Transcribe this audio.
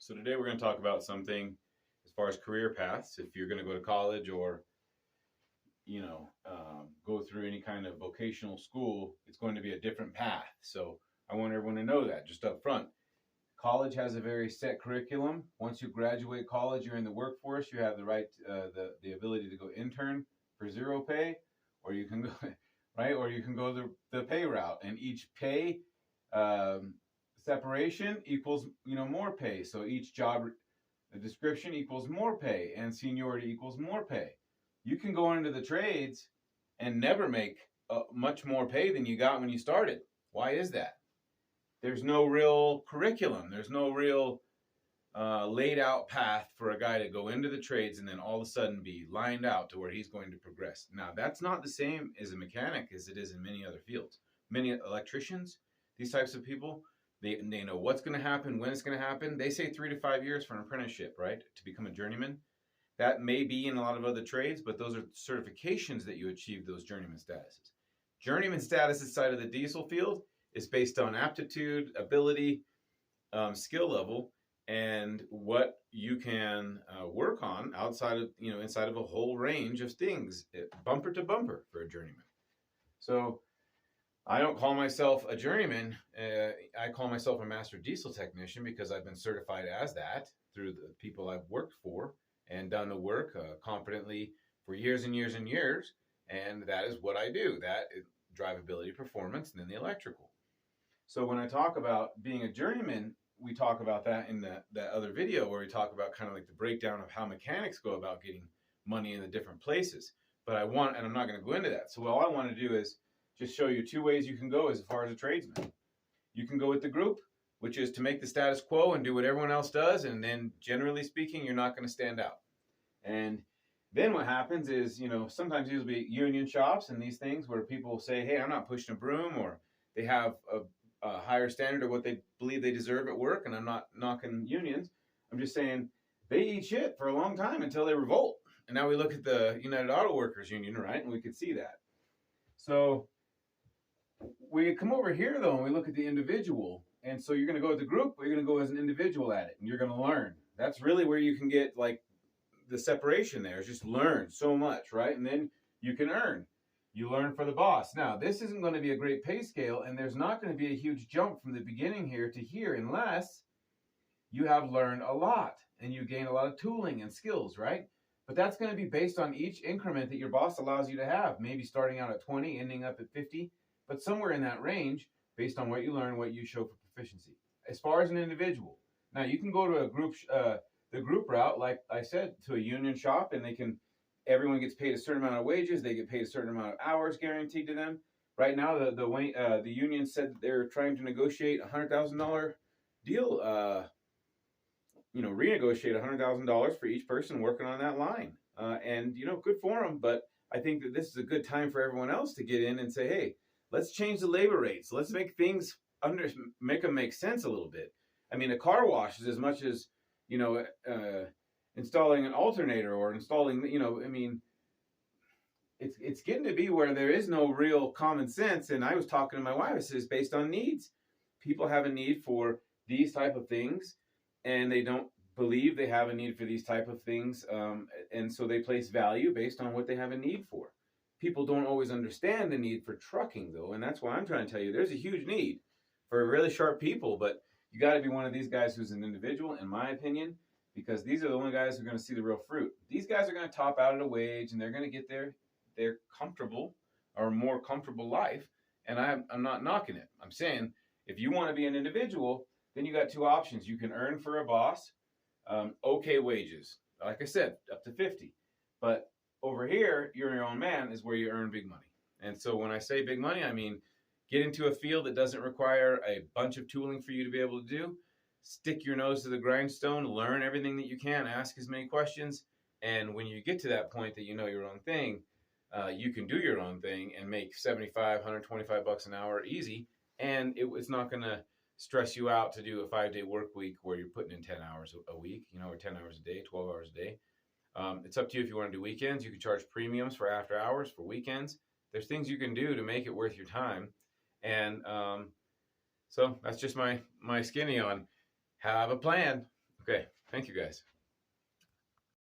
So today we're going to talk about something as far as career paths. If you're going to go to college or go through any kind of vocational school, it's going to be a different path. So I want everyone to know that just up front. College has a very set curriculum. Once you graduate college, you're in the workforce. You have the right, the ability to go intern for zero pay, or you can go right, or you can go the pay route. And each pay separation equals more pay. So each job the description equals more pay, and seniority equals more pay. You can go into the trades and never make much more pay than you got when you started. Why is that? There's no real curriculum. There's no real laid out path for a guy to go into the trades and then all of a sudden be lined out to where he's going to progress. Now, that's not the same as a mechanic as it is in many other fields. Many electricians, these types of people, they know what's going to happen, when it's going to happen. They say 3 to 5 years for an apprenticeship, right, to become a journeyman. That may be in a lot of other trades, but those are certifications that you achieve those journeyman statuses. Journeyman status inside of the diesel field is based on aptitude, ability, skill level, and what you can work on outside of, inside of a whole range of things, bumper to bumper for a journeyman. So I don't call myself a journeyman. I call myself a master diesel technician because I've been certified as that through the people I've worked for and done the work competently for years and years and years. And that is what I do. That is drivability, performance, and then the electrical. So when I talk about being a journeyman, we talk about that in that other video where we talk about kind of like the breakdown of how mechanics go about getting money in the different places. But I'm not going to go into that. So all I want to do is just show you 2 ways you can go as far as a tradesman. You can go with the group, which is to make the status quo and do what everyone else does. And then generally speaking, you're not going to stand out. And then what happens is, sometimes these will be union shops and these things where people say, hey, I'm not pushing a broom, or they have a higher standard of what they believe they deserve at work. And I'm not knocking unions. I'm just saying they eat shit for a long time until they revolt. And now we look at the United Auto Workers Union, right? And we could see that. So we come over here, though, and we look at the individual. And so you're going to go with the group, or you're going to go as an individual at it, and you're going to learn. That's really where you can get, like, the separation there is just learn so much, right? And then you can earn. You learn for the boss. Now, this isn't going to be a great pay scale, and there's not going to be a huge jump from the beginning here to here unless you have learned a lot and you gain a lot of tooling and skills, right? But that's going to be based on each increment that your boss allows you to have, maybe starting out at 20, ending up at 50, but somewhere in that range based on what you learn, what you show for proficiency. As far as an individual, now you can go to a group, the group route, like I said, to a union shop, and everyone gets paid a certain amount of wages. They get paid a certain amount of hours guaranteed to them. Right now, the union said that they're trying to negotiate a $100,000 deal, renegotiate $100,000 for each person working on that line. And good for them. But I think that this is a good time for everyone else to get in and say, hey, let's change the labor rates. Let's make things make them make sense a little bit. I mean, a car wash is as much as, installing an alternator or installing, it's getting to be where there is no real common sense. And I was talking to my wife, I said, it's based on needs. People have a need for these type of things, and they don't believe they have a need for these type of things. And so they place value based on what they have a need for. People don't always understand the need for trucking, though. And that's why I'm trying to tell you, there's a huge need for really sharp people, but you got to be one of these guys who's an individual, in my opinion, because these are the only guys who are going to see the real fruit. These guys are going to top out at a wage, and they're going to get their comfortable or more comfortable life. And I'm not knocking it. I'm saying if you want to be an individual, then you got 2 options. You can earn for a boss, okay wages, like I said, up to 50. But over here, you're your own man is where you earn big money. And so when I say big money, I mean get into a field that doesn't require a bunch of tooling for you to be able to do. Stick your nose to the grindstone, learn everything that you can, ask as many questions. And when you get to that point that you know your own thing, you can do your own thing and make $75, $125 an hour easy. And it's not going to stress you out to do a 5-day work week where you're putting in 10 hours a week, or 10 hours a day, 12 hours a day. It's up to you if you want to do weekends. You can charge premiums for after hours for weekends. There's things you can do to make it worth your time. And so that's just my skinny on have a plan. Okay, thank you guys.